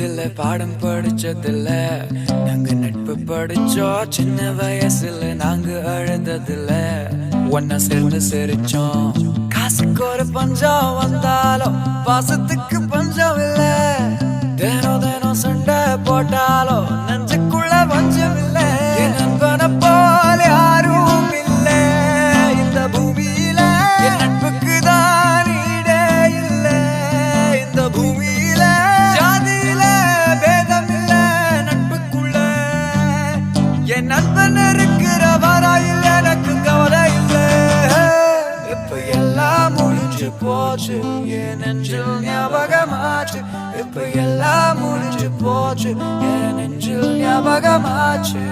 ஸ்கூலத்துல பாடம் படிச்சதில்ல, நாங்க நட்பு படிச்சோம் சின்ன வயசுல. நாங்க அழுததில்ல, ஒன்னா சேர்ந்து சிரிச்சோம். காசுக்கு ஒரு பஞ்சம் வந்தாலும் பாசத்துக்கு பஞ்சம் இல்ல. தினம் தினம் சண்டை போட்டாலும் நெஞ்சுக்குள்ள பஞ்சம் இல்ல. என் நண்பனை போல யாரும் இல்ல இந்த பூமியில. என் நட்புக்கு தான் ஈடே இல்ல இந்த பூமியில. ஜாதியில பேதம் இல்ல நட்புக்குள்ள. என் நண்பன் இருக்கிற வரையில் எனக்கு கவலை இல்ல. இப்ப எல்லாம் முடிஞ்சு போச்சு, என் நெஞ்சில் ஞாபகமாச்சு. இப்ப எல்லாம் முடிஞ்சு போச்சு, என் நெஞ்சில் ஞாபகமாச்சு.